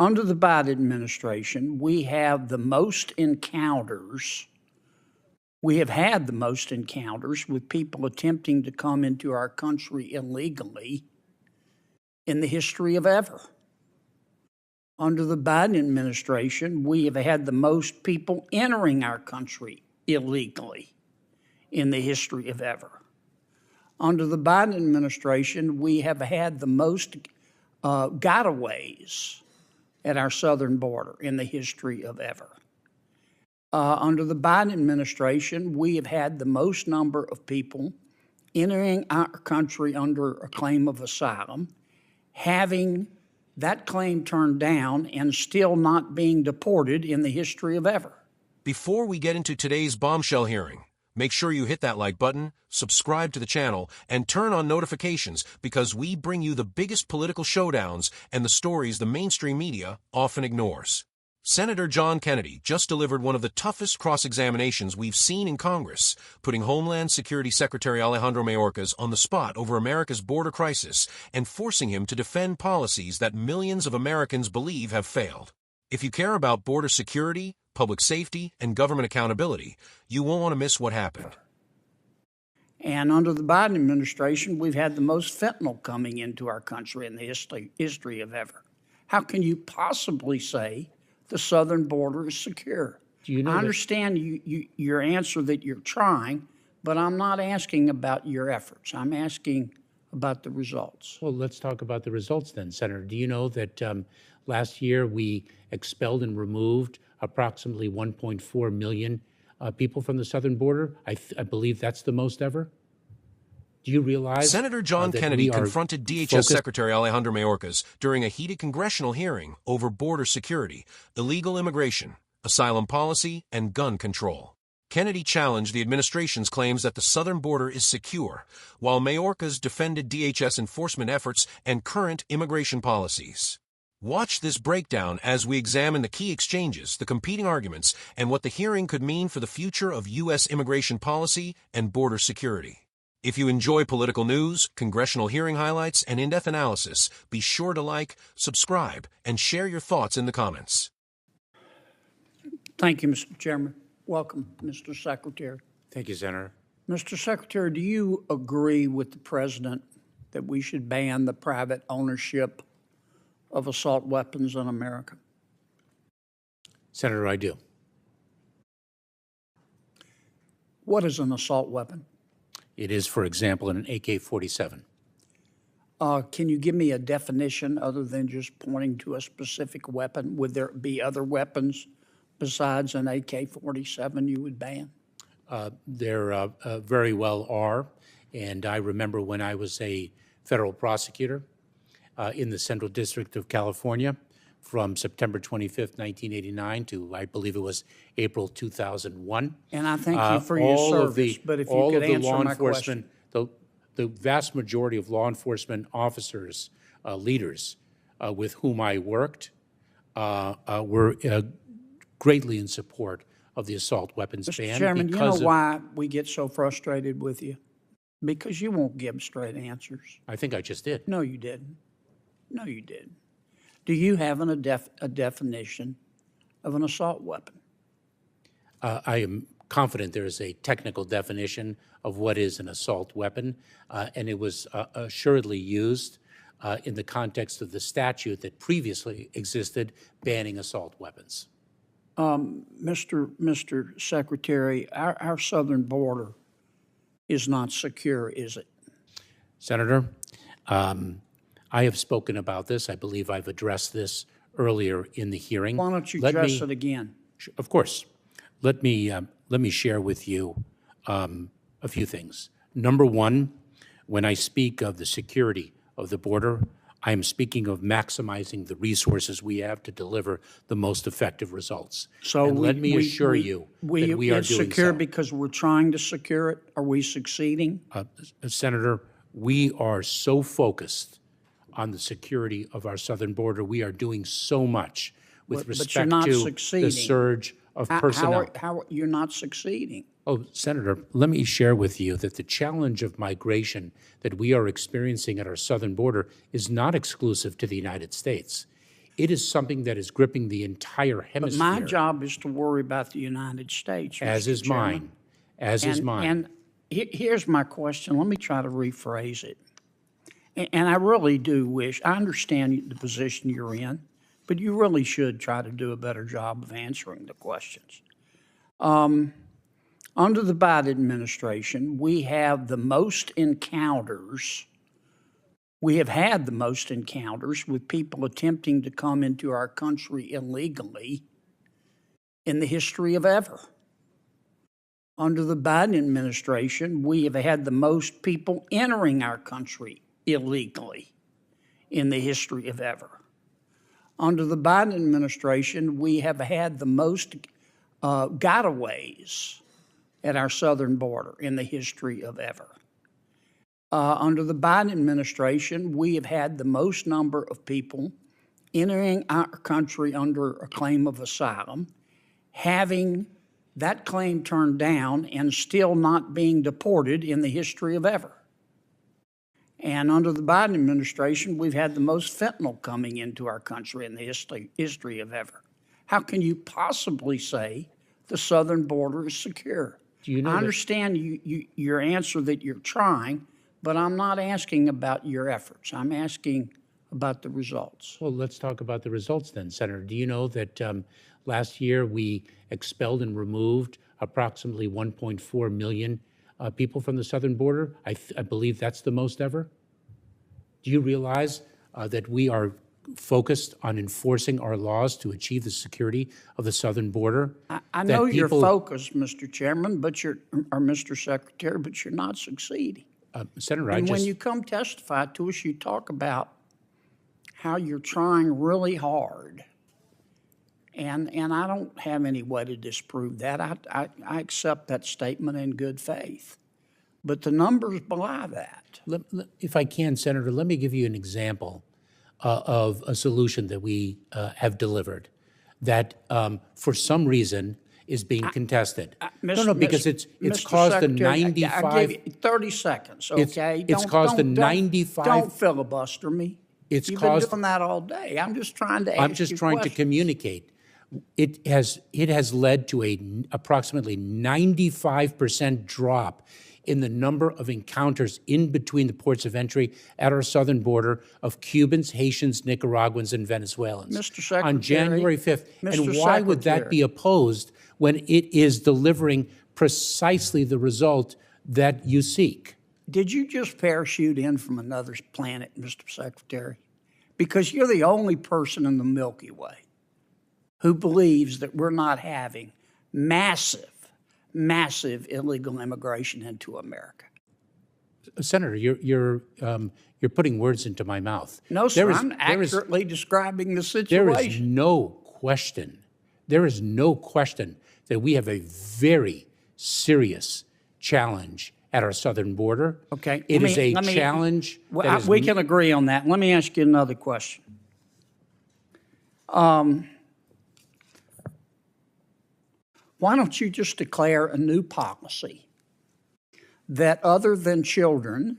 Under the Biden administration, we have the most encounters. We have had the most encounters with people attempting to come into our country illegally in the history of ever. Under the Biden administration, we have had the most people entering our country illegally in the history of ever. Under the Biden administration, we have had the most gotaways at our southern border in the history of ever. Under the Biden administration, we have had the most number of people entering our country under a claim of asylum, having that claim turned down and still not being deported in the history of ever. Before we get into today's bombshell hearing, make sure you hit that like button, subscribe to the channel, and turn on notifications because we bring you the biggest political showdowns and the stories the mainstream media often ignores. Senator John Kennedy just delivered one of the toughest cross-examinations we've seen in Congress, putting Homeland Security Secretary Alejandro Mayorkas on the spot over America's border crisis and forcing him to defend policies that millions of Americans believe have failed. If you care about border security, public safety, and government accountability, you won't want to miss what happened. And under the Biden administration, we've had the most fentanyl coming into our country in the history of ever. How can you possibly say the southern border is secure? Do you know I understand your answer that you're trying, but I'm not asking about your efforts. I'm asking about the results. Well, let's talk about the results then, Senator. Do you know that last year we expelled and removed approximately 1.4 million people from the southern border? I believe that's the most ever. Do you realize Senator John Kennedy confronted DHS Secretary Alejandro Mayorkas during a heated congressional hearing over border security, illegal immigration, asylum policy, and gun control. Kennedy challenged the administration's claims that the southern border is secure, while Mayorkas defended DHS enforcement efforts and current immigration policies. Watch this breakdown as we examine the key exchanges, the competing arguments, and what the hearing could mean for the future of U.S. immigration policy and border security. If you enjoy political news, congressional hearing highlights, and in-depth analysis, be sure to like, subscribe, and share your thoughts in the comments. Thank you, Mr. Chairman. Welcome, Mr. Secretary. Thank you, Senator. Mr. Secretary, do you agree with the President that we should ban the private ownership of assault weapons in America? Senator, I do. What is an assault weapon? It is, for example, an AK-47. Can you give me a definition other than just pointing to a specific weapon? Would there be other weapons besides an AK-47 you would ban? There very well are. And I remember when I was a federal prosecutor in the Central District of California from September 25th, 1989 to, I believe it was April 2001. And I thank you for your service, but if you could answer my question. The vast majority of law enforcement officers, leaders with whom I worked were greatly in support of the assault weapons ban. Mr. Chairman, you know why we get so frustrated with you? Because you won't give straight answers. I think I just did. No, you didn't. No, you didn't. Do you have a definition of an assault weapon? I am confident there is a technical definition of what is an assault weapon, and it was assuredly used in the context of the statute that previously existed banning assault weapons. Mr. Secretary, our southern border is not secure, is it? Senator, I have spoken about this. I believe I've addressed this earlier in the hearing. Why don't you address it again? Of course. Let me share with you a few things. Number one, when I speak of the security of the border, I am speaking of maximizing the resources we have to deliver the most effective results. So let me assure you that we are doing so. It's secure because we're trying to secure it. Are we succeeding? Senator, we are so focused on the security of our southern border. We are doing so much with respect to the surge of personnel. How you're not succeeding? Oh, Senator, let me share with you that the challenge of migration that we are experiencing at our southern border is not exclusive to the United States. It is something that is gripping the entire But hemisphere. my job is to worry about the United States, As Mr. is Chairman. mine. As is mine. And here's my question. Let me try to rephrase it. And I really do wish, I understand the position you're in, but you really should try to do a better job of answering the questions. Under the Biden administration, we have the most encounters. We have had the most encounters with people attempting to come into our country illegally in the history of ever. Under the Biden administration, we have had the most people entering our country illegally in the history of ever. Under the Biden administration, we have had the most gotaways at our southern border in the history of ever. Under the Biden administration, we have had the most number of people entering our country under a claim of asylum, having that claim turned down and still not being deported in the history of ever. And under the Biden administration, we've had the most fentanyl coming into our country in the history of ever. How can you possibly say the southern border is secure? Do you know I understand your answer that you're trying, but I'm not asking about your efforts. I'm asking about the results. Well, let's talk about the results then, Senator. Do you know that last year we expelled and removed approximately 1.4 million people from the southern border? I believe that's the most ever. Do you realize that we are focused on enforcing our laws to achieve the security of the southern border? I know you're focused, Mr. Chairman, or Mr. Secretary, but you're not succeeding. Senator, And when you come testify to us, you talk about how you're trying really hard. And I don't have any way to disprove that. I accept that statement in good faith. But the numbers belie that. If I can, Senator, let me give you an example of a solution that we have delivered that for some reason is being contested. Because it's caused the 95. I'll give you 30 seconds, okay? It's caused the 95. Don't filibuster me. You've been doing that all day. I'm just trying to ask you I'm just trying to communicate. It has led to a approximately 95% drop in the number of encounters in between the ports of entry at our southern border of Cubans, Haitians, Nicaraguans, and Venezuelans. Mr. Secretary, on January 5th. Mr. And why would that be opposed when it is delivering precisely the result that you seek? Did you just parachute in from another planet, Mr. Secretary? Because you're the only person in the Milky Way who believes that we're not having massive illegal immigration into America. Senator, you're putting words into my mouth. No, sir, I'm accurately describing the situation. There is no question that we have a very serious challenge at our southern border. Okay. It is a challenge. We can agree on that. Let me ask you another question. Why don't you just declare a new policy that other than children,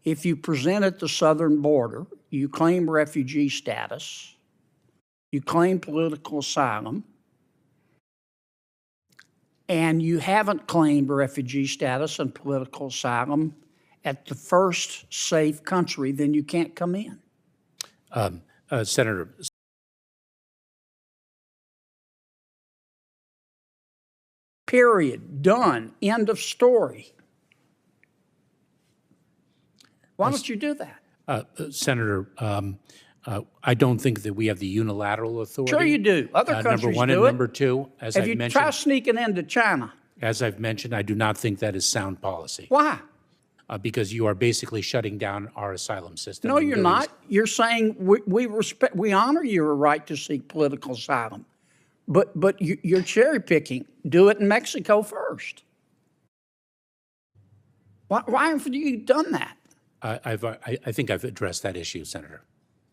if you present at the southern border, you claim refugee status, you claim political asylum, and you haven't claimed refugee status and political asylum at the first safe country, then you can't come in. Senator. Period. Done. End of story. Why don't you do that? Senator, I don't think that we have the unilateral authority. Sure you do. Other countries number one do and it. number two, as I've mentioned. If you try sneaking into China. As I've mentioned, I do not think that is sound policy. Why? Because you are basically shutting down our asylum system. No, you're not. You're saying we honor your right to seek political asylum. But you're cherry picking. Do it in Mexico first. Why haven't you done that? I think I've addressed that issue, Senator.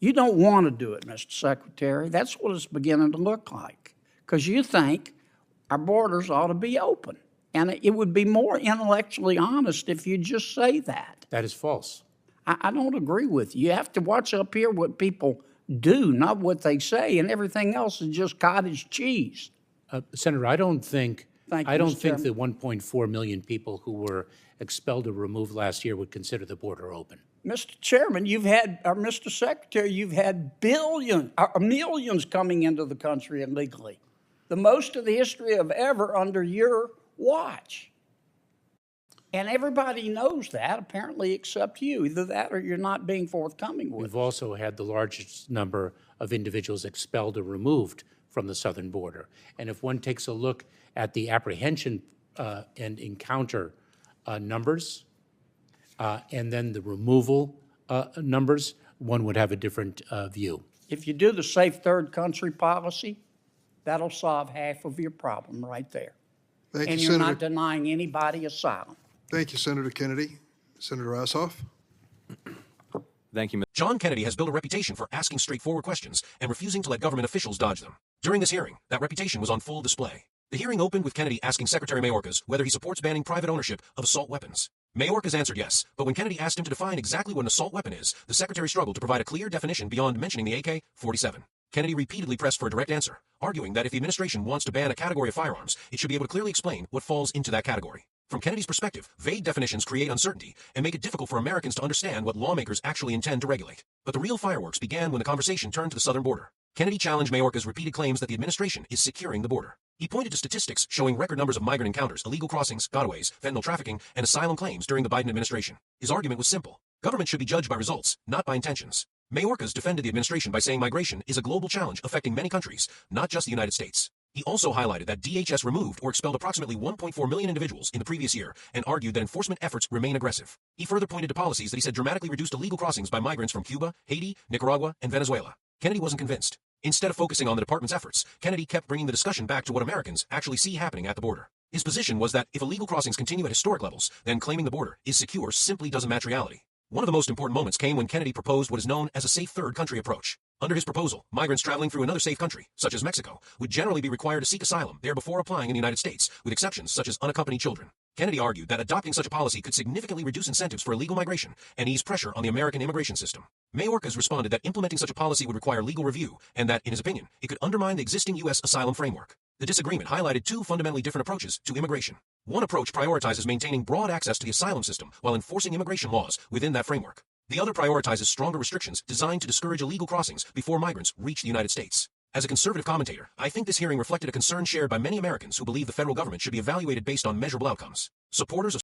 You don't want to do it, Mr. Secretary. That's what it's beginning to look like. Because you think our borders ought to be open. And it would be more intellectually honest if you just say that. That is false. I don't agree with you. You have to watch up here what people do, not what they say, and everything else is just cottage cheese. Senator, I don't think Thank you, I don't Mr. think the 1.4 million people who were expelled or removed last year would consider the border open. Mr. Chairman, Mr. Secretary, you've had millions coming into the country illegally, the most of the history of ever under your watch. And everybody knows that, apparently, except you. Either that or you're not being forthcoming with We've also had the largest number of individuals expelled or removed from the southern border. And if one takes a look at the apprehension and encounter numbers, and then the removal numbers, one would have a different view. If you do the safe third country policy, that'll solve half of your problem right there. Thank And you, you're Senator. not denying anybody asylum. Thank you, Senator Kennedy. Senator Ossoff. Thank you, Mr. John Kennedy has built a reputation for asking straightforward questions and refusing to let government officials dodge them. During this hearing, that reputation was on full display. The hearing opened with Kennedy asking Secretary Mayorkas whether he supports banning private ownership of assault weapons. Mayorkas answered yes, but when Kennedy asked him to define exactly what an assault weapon is, the Secretary struggled to provide a clear definition beyond mentioning the AK-47. Kennedy repeatedly pressed for a direct answer, arguing that if the administration wants to ban a category of firearms, it should be able to clearly explain what falls into that category. From Kennedy's perspective, vague definitions create uncertainty and make it difficult for Americans to understand what lawmakers actually intend to regulate. But the real fireworks began when the conversation turned to the southern border. Kennedy challenged Mayorkas' repeated claims that the administration is securing the border. He pointed to statistics showing record numbers of migrant encounters, illegal crossings, gotaways, fentanyl trafficking, and asylum claims during the Biden administration. His argument was simple. Government should be judged by results, not by intentions. Mayorkas defended the administration by saying migration is a global challenge affecting many countries, not just the United States. He also highlighted that DHS removed or expelled approximately 1.4 million individuals in the previous year and argued that enforcement efforts remain aggressive. He further pointed to policies that he said dramatically reduced illegal crossings by migrants from Cuba, Haiti, Nicaragua, and Venezuela. Kennedy wasn't convinced. Instead of focusing on the department's efforts, Kennedy kept bringing the discussion back to what Americans actually see happening at the border. His position was that if illegal crossings continue at historic levels, then claiming the border is secure simply doesn't match reality. One of the most important moments came when Kennedy proposed what is known as a safe third country approach. Under his proposal, migrants traveling through another safe country, such as Mexico, would generally be required to seek asylum there before applying in the United States, with exceptions such as unaccompanied children. Kennedy argued that adopting such a policy could significantly reduce incentives for illegal migration and ease pressure on the American immigration system. Mayorkas responded that implementing such a policy would require legal review and that, in his opinion, it could undermine the existing U.S. asylum framework. The disagreement highlighted two fundamentally different approaches to immigration. One approach prioritizes maintaining broad access to the asylum system while enforcing immigration laws within that framework. The other prioritizes stronger restrictions designed to discourage illegal crossings before migrants reach the United States. As a conservative commentator, I think this hearing reflected a concern shared by many Americans who believe the federal government should be evaluated based on measurable outcomes. Supporters of